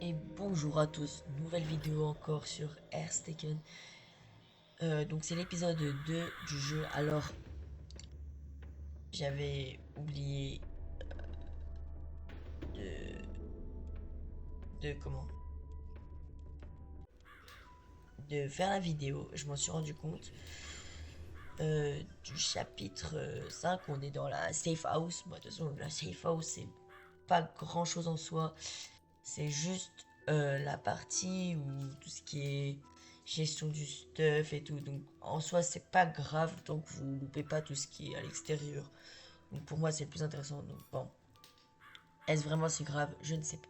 Et bonjour à tous, nouvelle vidéo encore sur Airstaken. Donc c'est l'épisode 2 du jeu. Alors j'avais oublié de, comment de faire la vidéo. Je m'en suis rendu compte du chapitre 5. On est dans la safe house. Bon, de toute façon la safe house c'est pas grand chose en soi. C'est juste la partie où tout ce qui est gestion du stuff et tout. Donc en soi, c'est pas grave tant que vous loupez pas tout ce qui est à l'extérieur. Donc pour moi, c'est le plus intéressant. Donc bon, est-ce vraiment si grave? Je ne sais pas.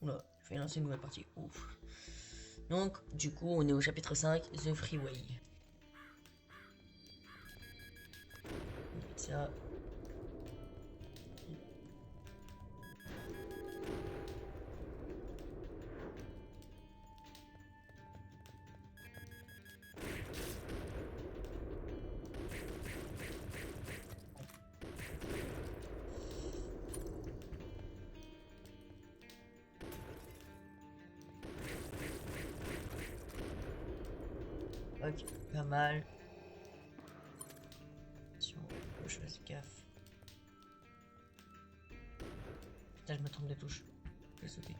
Oula, je vais lancer une nouvelle partie. Ouf. Donc, du coup, on est au chapitre 5, The Freeway. Ça. Ok, pas mal. Si on je fasse gaffe. Putain, je me trompe de touche. Je vais sauter.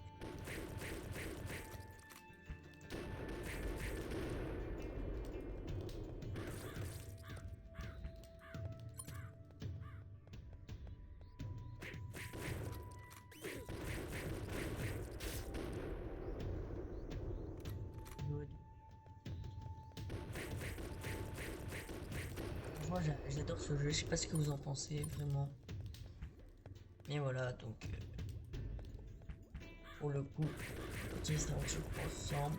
Good. Moi, j'adore ce jeu. Je sais pas ce que vous en pensez, vraiment. Et voilà, donc pour le coup, on utilise cette aventure ensemble.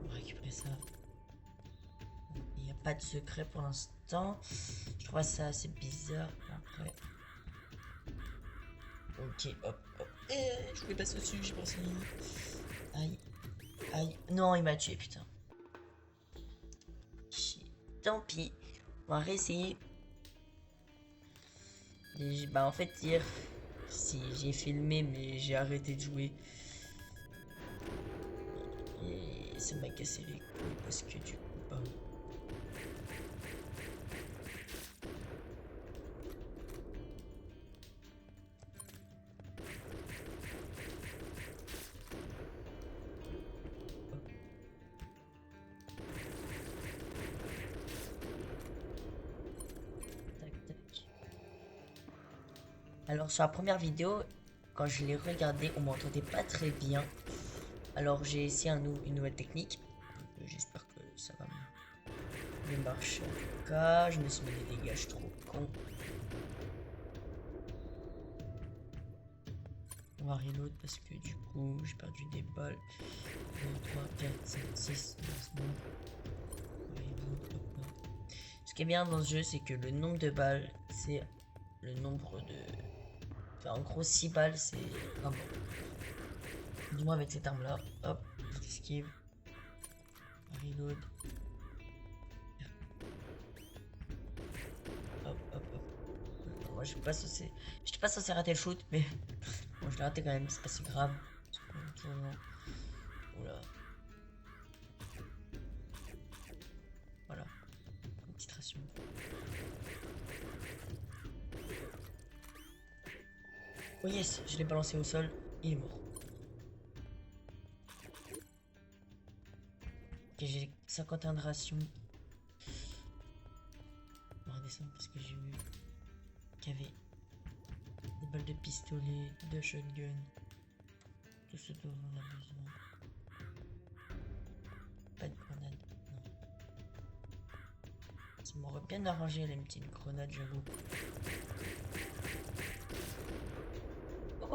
On va récupérer ça. Il n'y a pas de secret pour l'instant. Je trouve ça assez bizarre. Après. Ok, hop, hop. Je voulais passer au-dessus, j'ai pensé. Aïe, aïe. Non, il m'a tué, putain. Tant pis. On va réessayer. Bah, en fait, hier, si j'ai filmé, mais j'ai arrêté de jouer. Et ça m'a cassé les couilles parce que du coup, bah, tac, tac. Alors, sur la première vidéo, quand je l'ai regardée, on m'entendait pas très bien. Alors, j'ai essayé une nouvelle technique. J'espère que ça va mieux marcher. En tout cas, je me suis mis des dégâts, je suis trop con. On va reload parce que du coup, j'ai perdu des balles. 2, 3, 4, 7, 6. Ce qui est bien dans ce jeu, c'est que le nombre de balles, c'est le nombre de. Enfin, en gros, 6 balles, c'est un bon. Du moins avec cette arme-là. Hop, esquive. Reload. Hop, hop, hop. Non, moi, je suis pas censé. J'étais pas censé rater le shoot, mais bon, je l'ai raté quand même, c'est pas si grave. Oula. Voilà. Une petite ration. Oh yes, je l'ai balancé au sol. Il est mort. Ok, j'ai 51 de ration. On va redescendre parce que j'ai vu qu'il y avait des balles de pistolet, de shotgun. Tout ce dont on a besoin. Pas de grenade. Non. Ça m'aurait bien arrangé les petites grenades, j'avoue.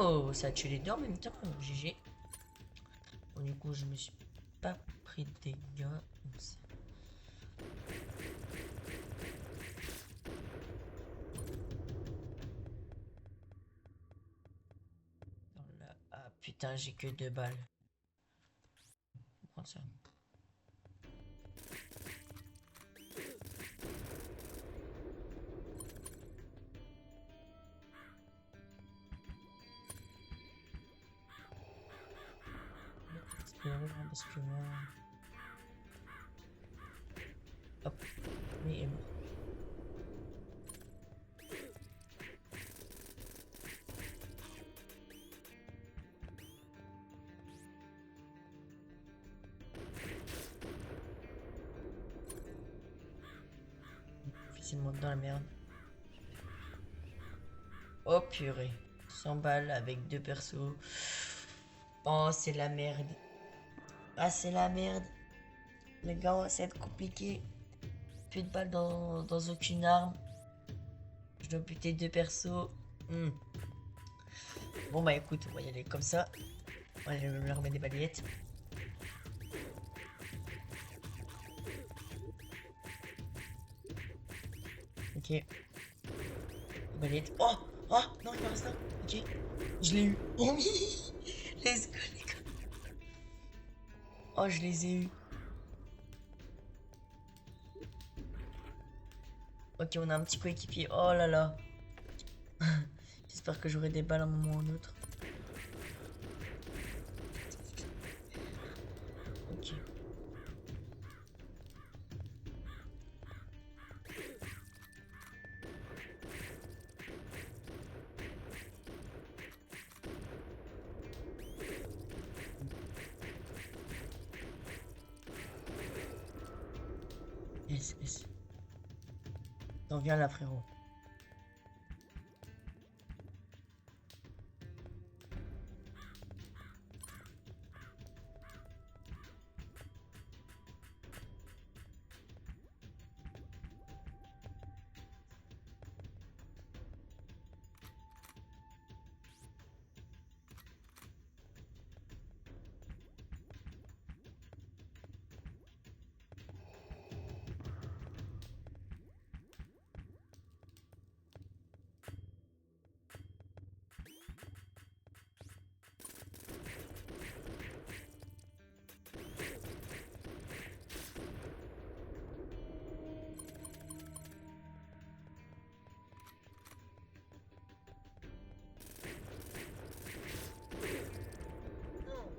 Oh, ça a tué les deux en même temps. GG. Bon, du coup, je me suis pas pris de dégâts. Là. Ah putain, j'ai que 2 balles. Je vais prendre ça. priori, hein, parce que moi... Hop, lui est mort. Officiellement dans la merde. Oh purée. 100 balles avec 2 persos. Oh, c'est la merde. Ah, c'est la merde. Les gars, ça va être compliqué. Plus de balles dans aucune arme. Je dois buter 2 persos. Bon bah écoute, on va y aller comme ça. On va leur remettre des balayettes. Ok. Balette. Oh! Oh! Non, il me reste un. Ok. Je l'ai eu. Oh oui! Let's go, les gars. Oh, je les ai eu. Ok, on a un petit coéquipier. Oh là là. J'espère que j'aurai des balles à un moment ou un autre. Ok. Yes, yes. T'en viens là, frérot.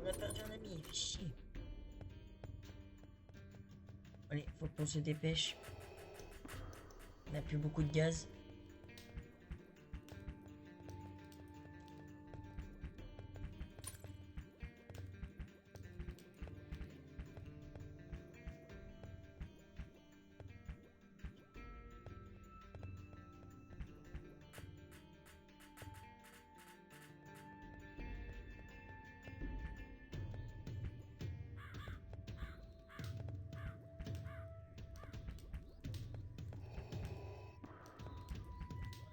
On a perdu un ami, il fait chier. Allez, faut qu'on se dépêche. On n'a plus beaucoup de gaz.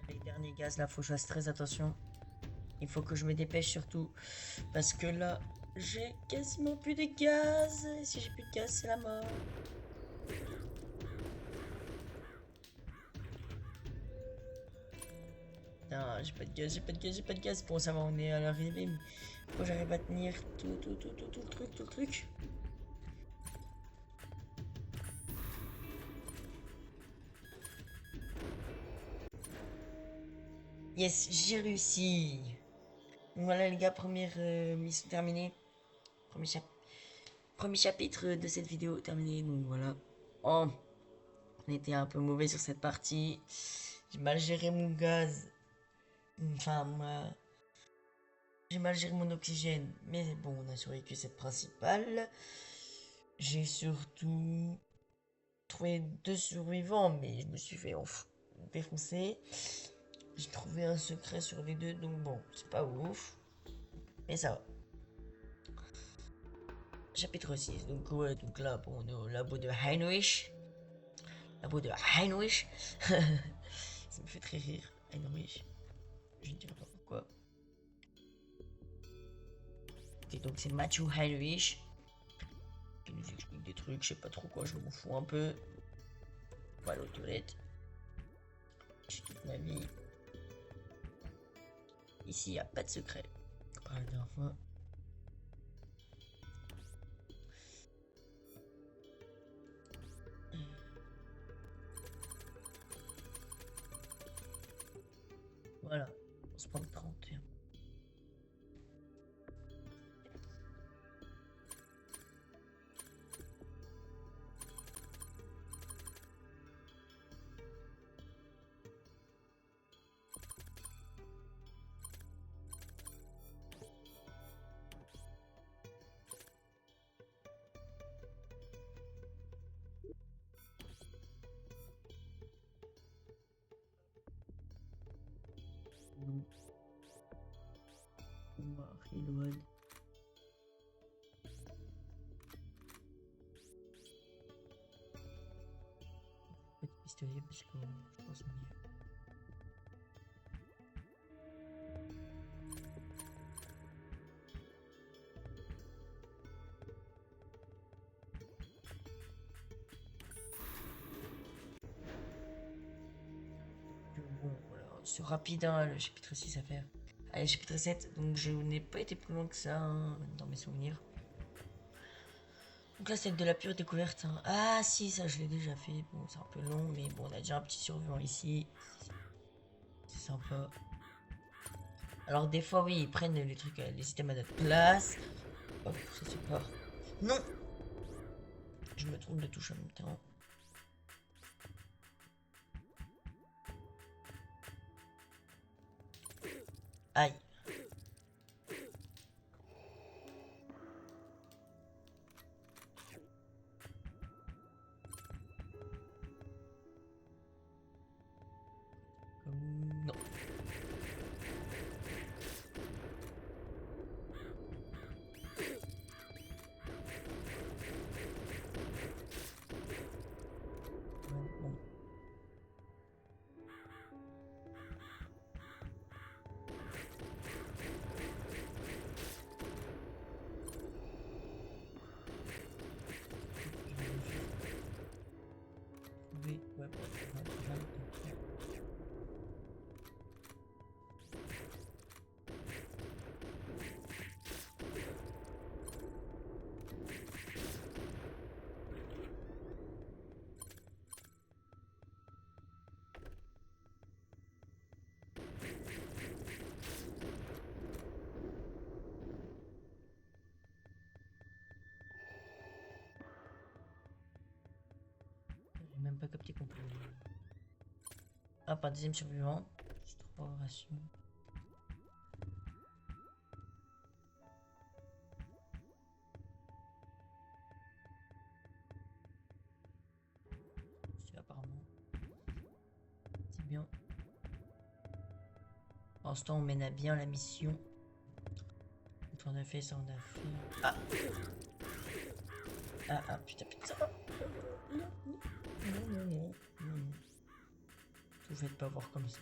Les derniers gaz là, faut que je fasse très attention. Il faut que je me dépêche surtout. Parce que là, j'ai quasiment plus de gaz. Et si j'ai plus de gaz, c'est la mort. Non, j'ai pas de gaz, j'ai pas de gaz, j'ai pas de gaz. Bon, ça va, on est à l'arrivée. Mais faut que j'arrive à tenir tout le truc. Yes, j'ai réussi. Donc voilà les gars, première mission terminée. Premier, premier chapitre de cette vidéo terminé. Donc voilà. Oh, on était un peu mauvais sur cette partie. J'ai mal géré mon gaz. Enfin, j'ai mal géré mon oxygène. Mais bon, on a survécu cette principale. J'ai surtout trouvé 2 survivants, mais je me suis fait défoncer. J'ai trouvé un secret sur les 2, donc bon, c'est pas ouf. Mais ça va. Chapitre 6. Donc ouais, donc là, bon, on est au labo de Heinrich. Labo de Heinrich. Ça me fait très rire, Heinrich. Je ne dirais pas pourquoi. Et donc c'est Matthew Heinrich qui nous explique des trucs, je sais pas trop quoi, je m'en fous un peu. Voilà aux toilettes. J'ai toute ma vie. Ici, il n'y a pas de secret. Comme la dernière fois. Voilà, on se prend 31. Reload. Petit pistolet parce que je pense mieux. Bon, voilà, c'est rapide hein, le chapitre 6 à faire. Allez, chapitre 7, donc je n'ai pas été plus loin que ça hein, dans mes souvenirs. Donc là, c'est de la pure découverte. Hein. Ah si, ça je l'ai déjà fait. Bon, c'est un peu long, mais bon, on a déjà un petit survivant ici. C'est sympa. Alors des fois, oui, ils prennent les trucs, les systèmes à notre place. Hop, ça c'est pas... Non. Je me trompe de touche en même temps. Aïe. Non. Bon. Oui, ouais, j'ai même pas capté qu'on pouvait... Ah, pas deuxième survivant. J'ai trop ration. Apparemment. C'est bien. Pour l'instant, on mène à bien la mission. On a fait ça, on a fait... Ah. Ah, putain. Non. Vous faites pas voir comme ça.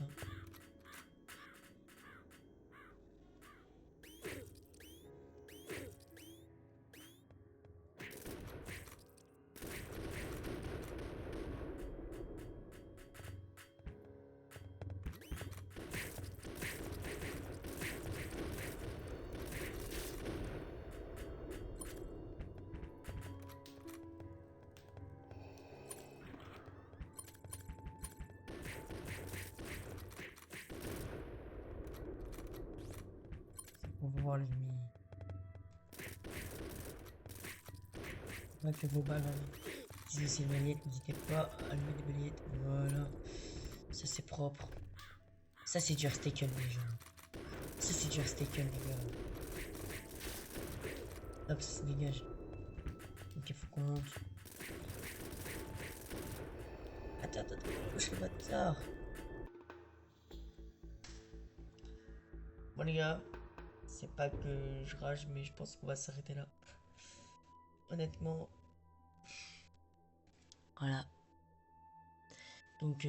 On va voir l'ennemi. On va que vos balles. Si c'est une balayette, n'hésitez pas à allumer des balayettes. Voilà. Ça c'est propre. Ça c'est du Hearthstone les gens. Ça c'est du Hearthstone les gars. Hop, ça se dégage. Ok, faut qu'on monte. Attends, bouge le bâtard. Bon les gars, c'est pas que je rage, mais je pense qu'on va s'arrêter là. Honnêtement. Voilà. Donc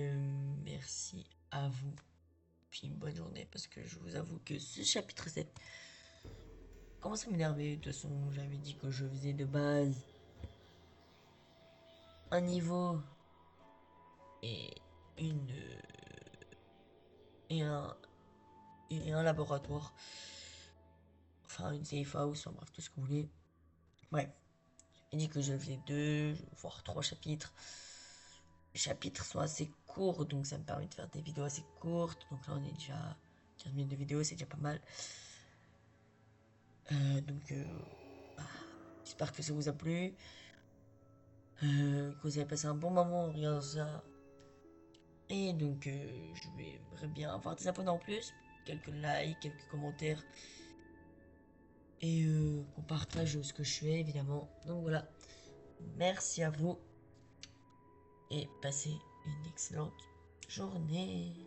merci à vous. Puis une bonne journée parce que je vous avoue que ce chapitre 7 commence à m'énerver. De toute façon, j'avais dit que je faisais de base un niveau et une et un laboratoire. Enfin, une safe house, enfin bref, tout ce que vous voulez. Bref, j'ai dit que je faisais 2, voire 3 chapitres. Les chapitres sont assez courts, donc ça me permet de faire des vidéos assez courtes. Donc là, on est déjà 15 minutes de vidéo, c'est déjà pas mal. Bah, j'espère que ça vous a plu. Que vous avez passé un bon moment en regardant ça. Et donc, je vais bien avoir des abonnés en plus. Quelques likes, quelques commentaires. Et qu'on partage ce que je fais, évidemment. Donc voilà. Merci à vous. Et passez une excellente journée.